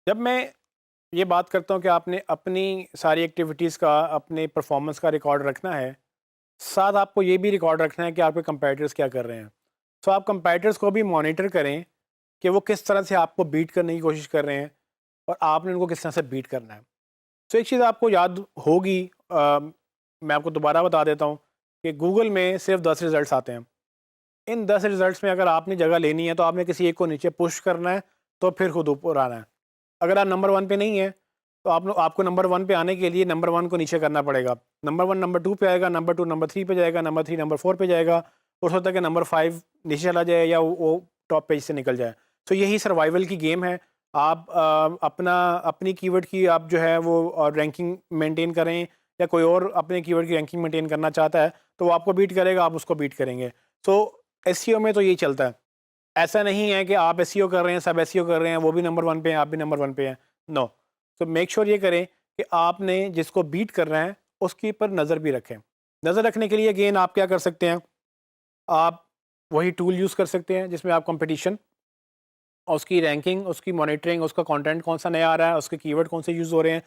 जब मैं ये बात करता हूँ कि आपने अपनी सारी एक्टिविटीज़ का, अपने परफॉर्मेंस का रिकॉर्ड रखना है, साथ आपको ये भी रिकॉर्ड रखना है कि आपके कंपेटिटर्स क्या कर रहे हैं। सो आप कंपेटिटर्स को भी मॉनिटर करें कि वो किस तरह से आपको बीट करने की कोशिश कर रहे हैं और आपने उनको किस तरह से बीट करना है। सो एक चीज़ आपको याद होगी, मैं आपको दोबारा बता देता हूँ कि गूगल में सिर्फ 10 रिज़ल्ट्स आते हैं। इन 10 रिज़ल्ट्स में अगर आपने जगह लेनी है तो आपने किसी एक को नीचे पुश करना है, तो फिर खुद ऊपर आना है। अगर आप नंबर 1 पे नहीं है, तो आपको नंबर 1 पे आने के लिए नंबर 1 को नीचे करना पड़ेगा। नंबर 1 नंबर 2 पे आएगा, नंबर 2 नंबर 3 पे जाएगा, नंबर 3 नंबर 4 पे जाएगा। हो सकता है कि नंबर 5 नीचे चला जाए या वो टॉप पेज से निकल जाए। तो यही सर्वाइवल की गेम है। आप अपनी कीवर्ड की आप जो है वो रैंकिंग मेंटेन करें, या कोई और अपने कीवर्ड की रैंकिंग मेंटेन करना चाहता है, तो वो आपको बीट करेगा, आप उसको बीट करेंगे। सो एसईओ में तो यही चलता है। ऐसा नहीं है कि आप एसईओ कर रहे हैं, सब एसईओ कर रहे हैं, वो भी नंबर 1 पे हैं, आप भी नंबर 1 पे हैं। नो। सो मेक श्योर ये करें कि आपने जिसको बीट करना है, उसके ऊपर नज़र भी रखें। नज़र रखने के लिए अगेन आप क्या कर सकते हैं, आप वही टूल यूज़ कर सकते हैं जिसमें आप कॉम्पिटिशन, उसकी रैंकिंग, उसकी मॉनिटरिंग, उसका कंटेंट कौन सा नया आ रहा है, उसके कीवर्ड कौन से यूज़ हो रहे हैं।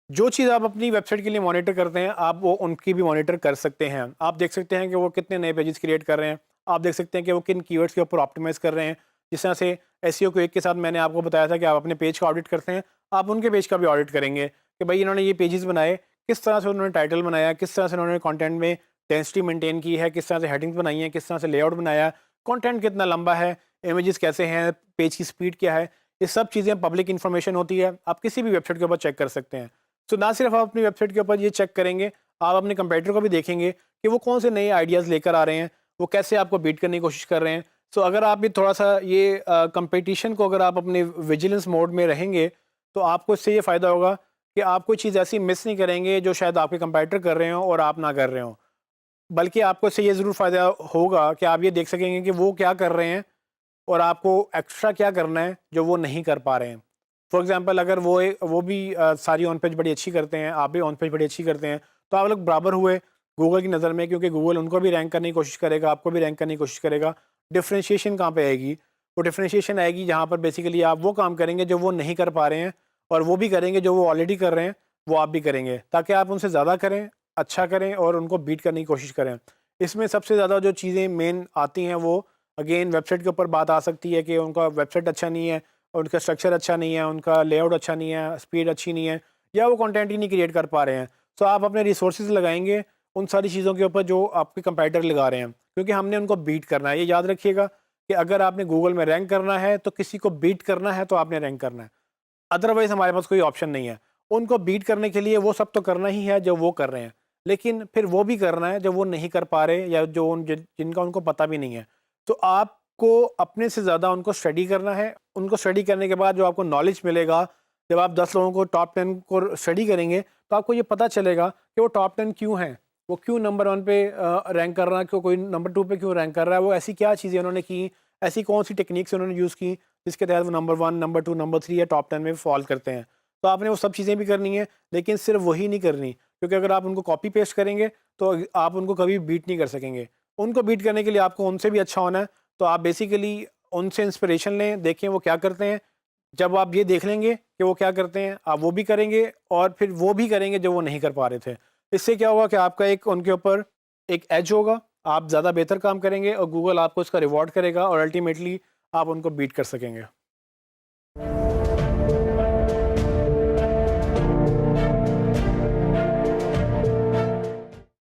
जो चीज़ आप अपनी वेबसाइट के लिए मॉनिटर करते हैं, आप वो उनकी भी मॉनिटर कर सकते हैं। आप देख सकते हैं कि वो कितने नए पेजेस क्रिएट कर रहे हैं। आप देख सकते हैं कि वो किन कीवर्ड्स के ऊपर ऑप्टिमाइज़ कर रहे हैं। जिस तरह से एसईओ क्विक के साथ मैंने आपको बताया था कि आप अपने पेज का ऑडिट करते हैं, आप उनके पेज का भी ऑडिट करेंगे कि भाई इन्होंने ये पेजेस बनाए, किस तरह से उन्होंने टाइटल बनाया, किस तरह से उन्होंने कंटेंट में डेंसिटी मेंटेन की है, किस तरह से हेडिंग्स बनाई हैं, किस तरह से लेआउट बनाया, कंटेंट कितना लंबा है, इमेजेस कैसे हैं, पेज की स्पीड क्या है। ये सब चीज़ें पब्लिक इन्फॉर्मेशन होती है, आप किसी भी वेबसाइट के ऊपर चेक कर सकते हैं। तो ना सिर्फ आप अपनी वेबसाइट के ऊपर ये चेक करेंगे, आप अपने कंपेटिटर को भी देखेंगे कि वो कौन से नए आइडियाज़ लेकर आ रहे हैं, वो कैसे आपको बीट करने की कोशिश कर रहे हैं। सो अगर आप भी थोड़ा-सा ये कंपटीशन को अगर आप अपने विजिलेंस मोड में रहेंगे, तो आपको इससे ये फ़ायदा होगा कि आप कोई चीज़ ऐसी मिस नहीं करेंगे जो शायद आपके कंपेटिटर कर रहे हों और आप ना कर रहे हों। बल्कि आपको इससे ये ज़रूर फ़ायदा होगा कि आप ये देख सकेंगे कि वो क्या कर रहे हैं और आपको एक्स्ट्रा क्या करना है जो वो नहीं कर पा रहे हैं। फॉर एग्जांपल अगर वो भी सारी ऑन पेज बड़ी अच्छी करते हैं, आप भी ऑन पेज बड़ी अच्छी करते हैं, तो आप लोग बराबर हुए गूगल की नज़र में, क्योंकि गूगल उनको भी रैंक करने की कोशिश करेगा, आपको भी रैंक करने की कोशिश करेगा। डिफरेंशिएशन कहाँ पे आएगी? वो डिफरेंशिएशन आएगी जहाँ पर बेसिकली आप वो काम करेंगे जो वो नहीं कर पा रहे हैं, और वो भी करेंगे जो वो ऑलरेडी कर रहे हैं, वो आप भी करेंगे, ताकि आप उनसे ज़्यादा करें, अच्छा करें और उनको बीट करने की कोशिश करें। इसमें सबसे ज़्यादा जो चीज़ें मेन आती हैं वो अगेन वेबसाइट के ऊपर बात आ सकती है कि उनका वेबसाइट अच्छा नहीं है, उनका स्ट्रक्चर अच्छा नहीं है, उनका लेआउट अच्छा नहीं है, स्पीड अच्छी नहीं है, या वो कंटेंट ही नहीं क्रिएट कर पा रहे हैं। तो आप अपने रिसोर्सेज लगाएंगे उन सारी चीज़ों के ऊपर जो आपके कंपेटिटर लगा रहे हैं, क्योंकि हमने उनको बीट करना है। ये याद रखिएगा कि अगर आपने गूगल में रैंक करना है तो किसी को बीट करना है तो आपने रैंक करना है, अदरवाइज हमारे पास कोई ऑप्शन नहीं है। उनको बीट करने के लिए वो सब तो करना ही है जो वो कर रहे हैं, लेकिन फिर वो भी करना है जो वो नहीं कर पा रहे, या जो जिनका उनको पता भी नहीं है। तो आपको अपने से ज़्यादा उनको स्टडी करना है। उनको स्टडी करने के बाद जो आपको नॉलेज मिलेगा, जब आप 10 लोगों को टॉप 10 को स्टडी करेंगे, तो आपको ये पता चलेगा कि वो टॉप 10 क्यों हैं, वो क्यों नंबर 1 पे रैंक कर रहा है, क्यों कोई नंबर 2 पे क्यों रैंक कर रहा है, वो ऐसी क्या चीज़ें उन्होंने की, ऐसी कौन सी टेक्निक्स उन्होंने यूज़ की जिसके तहत वो नंबर 1 नंबर 2 नंबर 3 या टॉप 10 में फॉल करते हैं। तो आपने वो सब चीज़ें भी करनी है, लेकिन सिर्फ वही नहीं करनी, क्योंकि अगर आप उनको कॉपी पेस्ट करेंगे तो आप उनको कभी बीट नहीं कर सकेंगे। उनको बीट करने के लिए आपको उनसे भी अच्छा होना है, तो आप बेसिकली उनसे इंस्पिरेशन लें, देखें वो क्या करते हैं। जब आप ये देख लेंगे कि वो क्या करते हैं, आप वो भी करेंगे और फिर वो भी करेंगे जो वो नहीं कर पा रहे थे। इससे क्या होगा कि आपका एक उनके ऊपर एक एज होगा, आप ज़्यादा बेहतर काम करेंगे और गूगल आपको इसका रिवॉर्ड करेगा और अल्टीमेटली आप उनको बीट कर सकेंगे।